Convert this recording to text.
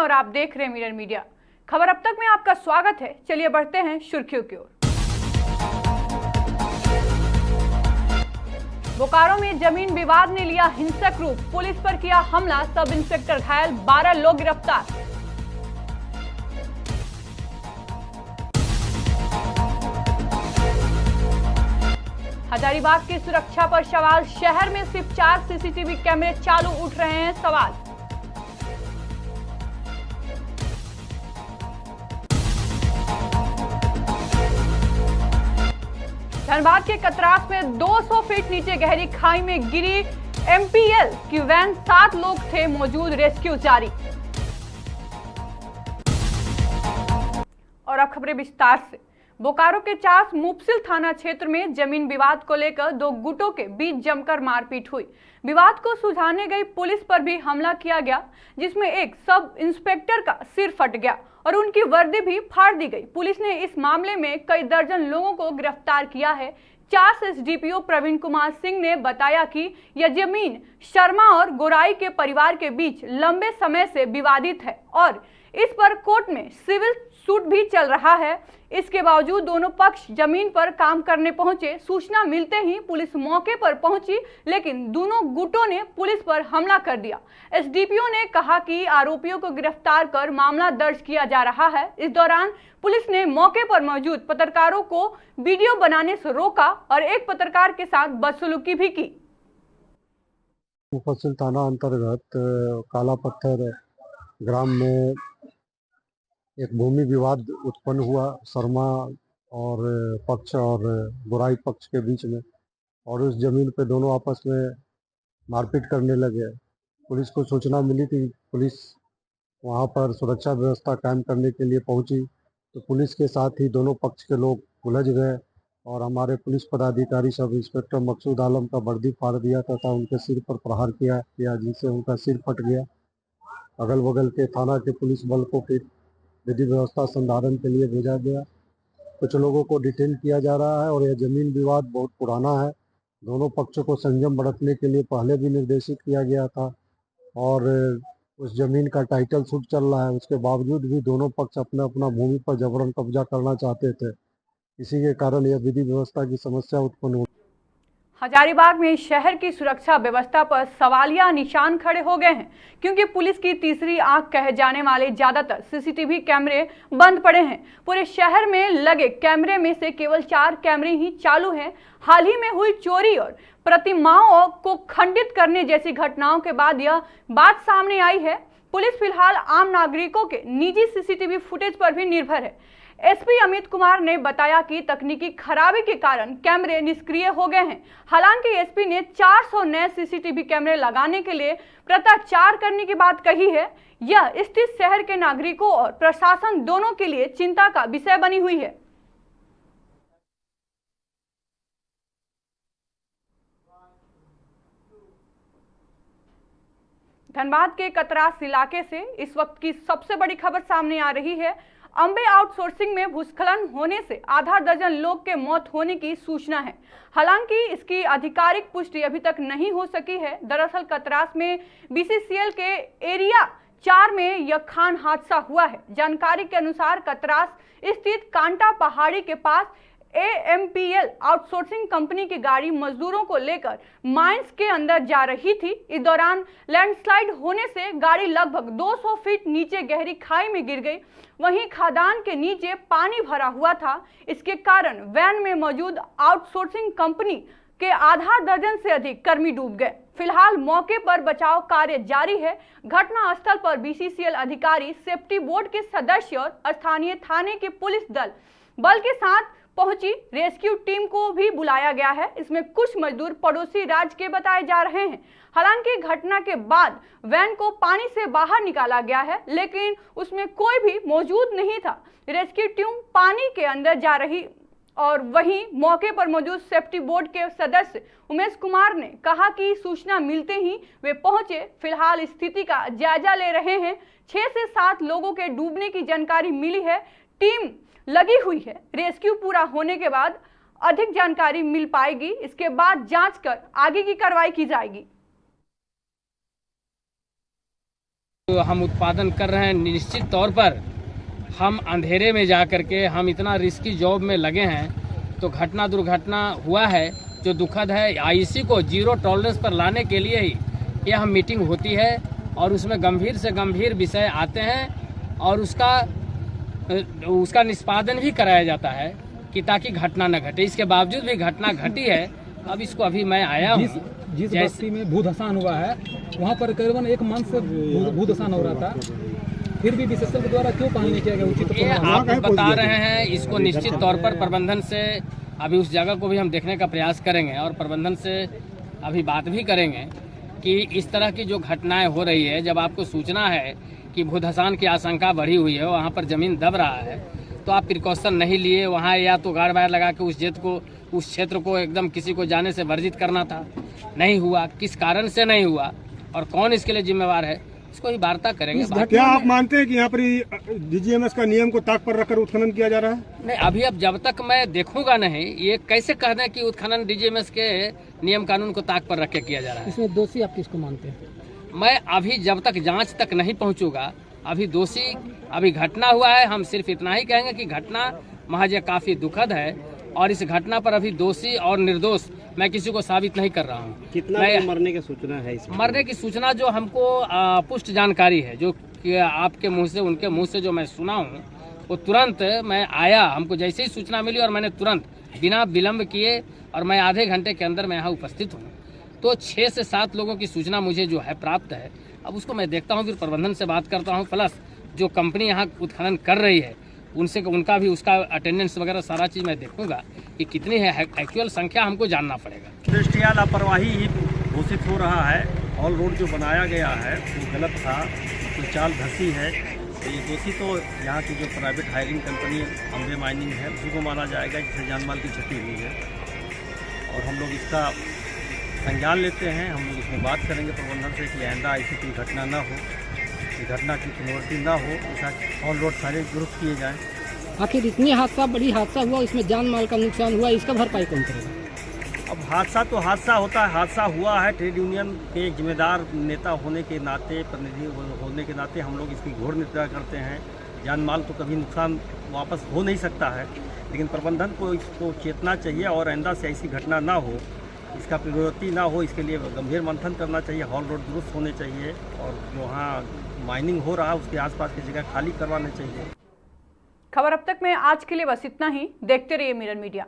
और आप देख रहे हैं मिरर मीडिया। खबर अब तक में आपका स्वागत है। चलिए बढ़ते हैं सुर्खियों की ओर। बोकारो में जमीन विवाद ने लिया हिंसक रूप, पुलिस पर किया हमला, सब इंस्पेक्टर घायल, 12 लोग गिरफ्तार। हजारीबाग की सुरक्षा पर सवाल, शहर में सिर्फ 4 सीसीटीवी कैमरे चालू, उठ रहे हैं सवाल। धनबाद के कतरास में 200 फीट नीचे गहरी खाई में गिरी एमपीएल की वैन, 7 लोग थे मौजूद, रेस्क्यू जारी। और अब खबरें विस्तार से। बोकारो के चास मुफसिल थाना क्षेत्र में जमीन विवाद को लेकर 2 गुटों के बीच जमकर मारपीट हुई। विवाद को सुलझाने गई पुलिस पर भी हमला किया गया, जिसमें एक सब इंस्पेक्टर का सिर फट गया और उनकी वर्दी भी फाड़ दी गई। पुलिस ने इस मामले में कई दर्जन लोगों को गिरफ्तार किया है। चास एसडीपीओ प्रवीण कुमार सिंह ने बताया कि यह जमीन शर्मा और गोराई के परिवार के बीच लंबे समय से विवादित है और इस पर कोर्ट में सिविल सूट भी चल रहा है। इसके बावजूद दोनों पक्ष जमीन पर काम करने पहुंचे। सूचना मिलते ही पुलिस मौके पर पहुंची, लेकिन दोनों गुटों ने पुलिस पर हमला कर दिया। एसडीपीओ ने कहा कि आरोपियों को गिरफ्तार कर मामला दर्ज किया जा रहा है। इस दौरान पुलिस ने मौके पर मौजूद पत्रकारों को वीडियो बनाने से रोका और एक पत्रकार के साथ बदसलूकी भी की। मुफस्सिल थाना अंतर्गत काला पत्थर ग्राम में एक भूमि विवाद उत्पन्न हुआ शर्मा और पक्ष और बुराई पक्ष के बीच में, और उस जमीन पे दोनों आपस में मारपीट करने लगे। पुलिस को सूचना मिली थी, पुलिस वहां पर सुरक्षा व्यवस्था कायम करने के लिए पहुंची, तो पुलिस के साथ ही दोनों पक्ष के लोग उलझ गए और हमारे पुलिस पदाधिकारी सब इंस्पेक्टर मकसूद आलम का वर्दी फाड़ दिया तथा उनके सिर पर प्रहार किया जिससे उनका सिर फट गया। अगल बगल के थाना के पुलिस बल को फिर विधि व्यवस्था संधारण के लिए भेजा गया। कुछ लोगों को डिटेन किया जा रहा है और यह जमीन विवाद बहुत पुराना है। दोनों पक्षों को संयम बरतने के लिए पहले भी निर्देशित किया गया था और उस जमीन का टाइटल सूट चल रहा है। उसके बावजूद भी दोनों पक्ष अपना अपना भूमि पर जबरन कब्जा करना चाहते थे। इसी के कारण यह विधि व्यवस्था की समस्या उत्पन्न हुई। हजारीबाग में शहर की सुरक्षा व्यवस्था पर सवालिया निशान खड़े हो गए हैं, क्योंकि पुलिस की तीसरी आंख कहे जाने वाले ज्यादातर सीसीटीवी कैमरे बंद पड़े हैं। पूरे शहर में लगे कैमरे में से केवल 4 कैमरे ही चालू हैं। हाल ही में हुई चोरी और प्रतिमाओं को खंडित करने जैसी घटनाओं के बाद यह बात सामने आई है। पुलिस फिलहाल आम नागरिकों के निजी सीसीटीवी फुटेज पर भी निर्भर है। एसपी अमित कुमार ने बताया कि तकनीकी खराबी के कारण कैमरे निष्क्रिय हो गए हैं। हालांकि एसपी ने 400 नए सीसीटीवी कैमरे लगाने के लिए प्रचार करने की बात कही है। यह स्थिति शहर के नागरिकों और प्रशासन दोनों के लिए चिंता का विषय बनी हुई है। धनबाद के कतरास इलाके से इस वक्त की सबसे बड़ी खबर सामने आ रही है। अंबे आउटसोर्सिंग में भूस्खलन होने से आधा दर्जन लोग के मौत होने की सूचना है। हालांकि इसकी आधिकारिक पुष्टि अभी तक नहीं हो सकी है। दरअसल कतरास में बीसीसीएल के एरिया 4 में यह खान हादसा हुआ है। जानकारी के अनुसार कतरास स्थित कांटा पहाड़ी के पास एएमपीएल आउटसोर्सिंग कंपनी की गाड़ी मजदूरों को लेकर माइंस के अंदर जा रही थी। इस दौरान लैंडस्लाइड होने से गाड़ी लगभग 200 फीट नीचे गहरी खाई में गिर गई। वहीं खदान के नीचे पानी भरा हुआ था। इसके कारण वैन में मौजूद आउटसोर्सिंग कंपनी के आधा दर्जन से अधिक कर्मी डूब गए। फिलहाल मौके पर बचाव कार्य जारी है। घटना स्थल पर बीसीसीएल अधिकारी, सेफ्टी बोर्ड के सदस्य और स्थानीय थाने के पुलिस बल के साथ पहुंची। रेस्क्यू टीम को भी बुलाया गया है। इसमें कुछ मजदूर पड़ोसी राज्य के बताए जा रहे हैं। हालांकि घटना के बाद वैन को पानी से बाहर निकाला गया है, लेकिन उसमें कोई भी मौजूद नहीं था। रेस्क्यू टीम पानी के अंदर जा रही और वहीं मौके पर मौजूद सेफ्टी बोर्ड के सदस्य उमेश कुमार ने कहा कि सूचना मिलते ही वे पहुंचे। फिलहाल स्थिति का जायजा ले रहे हैं। 6 से 7 लोगों के डूबने की जानकारी मिली है। टीम लगी हुई है। रेस्क्यू पूरा होने के बाद अधिक जानकारी मिल पाएगी। इसके बाद जांच कर आगे की कार्रवाई की जाएगी। तो हम उत्पादन कर रहे हैं, निश्चित तौर पर हम अंधेरे में जा कर के हम इतना रिस्की जॉब में लगे हैं, तो घटना दुर्घटना हुआ है जो दुखद है। आईसी को जीरो टॉलरेंस पर लाने के लिए ही यह मीटिंग होती है और उसमें गंभीर से गंभीर विषय आते हैं और उसका निष्पादन भी कराया जाता है कि ताकि घटना न घटे। इसके बावजूद भी घटना घटी है। अब इसको अभी मैं आया हूँ, जिस बस्ती में भूधसान हुआ है वहाँ पर करीबन 1 मंथ से भूधसान हो रहा था, फिर भी विशेषज्ञ द्वारा क्यों पहल नहीं किया गया उचित? ये आप बता रहे हैं, इसको निश्चित तौर पर प्रबंधन से अभी उस जगह को भी हम देखने का प्रयास करेंगे और प्रबंधन से अभी बात भी करेंगे कि इस तरह की जो घटनाएं हो रही है, जब आपको सूचना है कि भूधसान की आशंका बढ़ी हुई है, वहाँ पर ज़मीन दब रहा है, तो आप प्रिकॉशन नहीं लिए वहाँ, या तो गार्ड वायर लगा के उस क्षेत्र को एकदम किसी को जाने से वर्जित करना था, नहीं हुआ। किस कारण से नहीं हुआ और कौन इसके लिए जिम्मेवार है, इसको ही वार्ता करेंगे। क्या आप मानते हैं कि यहाँ पर डीजीएमएस का नियम को ताक पर रखकर उत्खनन किया जा रहा है? नहीं, अभी अब जब तक मैं देखूंगा नहीं, ये कैसे कह दें कि उत्खनन डीजीएमएस के नियम कानून को ताक पर रख के किया जा रहा है। इसमें दोषी आप किसको मानते हैं? मैं अभी जब तक जांच तक नहीं पहुंचूंगा, अभी दोषी, अभी घटना हुआ है, हम सिर्फ इतना ही कहेंगे कि घटना महज काफी दुखद है और इस घटना पर अभी दोषी और निर्दोष मैं किसी को साबित नहीं कर रहा हूँ। कितना मरने की सूचना है इसमें? मरने की सूचना जो हमको पुष्ट जानकारी है, जो कि आपके मुंह से, उनके मुंह से जो मैं सुना हूँ, वो तुरंत मैं आया, हमको जैसे ही सूचना मिली और मैंने तुरंत बिना विलम्ब किए और मैं आधे घंटे के अंदर मैं यहाँ उपस्थित हूँ। तो 6 से 7 लोगों की सूचना मुझे जो है प्राप्त है। अब उसको मैं देखता हूँ, फिर प्रबंधन से बात करता हूँ, प्लस जो कंपनी यहाँ उत्खनन कर रही है उनसे, उनका भी उसका अटेंडेंस वगैरह सारा चीज़ मैं देखूंगा कि कितनी है, एक्चुअल संख्या हमको जानना पड़ेगा। दृष्टिया लापरवाही ही घोषित हो रहा है। ऑल रोड जो बनाया गया है वो गलत था, उसमें चाल धसी है। तो ये दोषी तो यहाँ की जो private hiring company Ambe mining है उसी को माना जाएगा, जिससे जान माल की क्षति हुई है। और हम लोग इसका संज्ञान लेते हैं, हम लोग इसमें बात करेंगे प्रबंधन से कि आइंदा ऐसी कोई घटना ना हो, घटना की पुनरावृत्ति ना हो, ऐसा ऑल रोड सारे दुरुस्त किए जाएँ। आखिर इतनी बड़ी हादसा हुआ, इसमें जान माल का नुकसान हुआ, इसका भरपाई कौन करेगा? अब हादसा तो हादसा होता है, हादसा हुआ है। ट्रेड यूनियन के जिम्मेदार नेता होने के नाते, प्रतिनिधि होने के नाते हम लोग इसकी घोर निंदा करते हैं। जान माल तो कभी नुकसान वापस हो नहीं सकता है, लेकिन प्रबंधन को इसको चेतना चाहिए और आइंदा से ऐसी घटना ना हो, इसका पुनरावृत्ति ना हो, इसके लिए गंभीर मंथन करना चाहिए। हॉल रोड दुरुस्त होने चाहिए और जो वहाँ माइनिंग हो रहा है उसके आसपास की जगह खाली करवाने चाहिए। खबर अब तक में आज के लिए बस इतना ही। देखते रहिए मिरर मीडिया।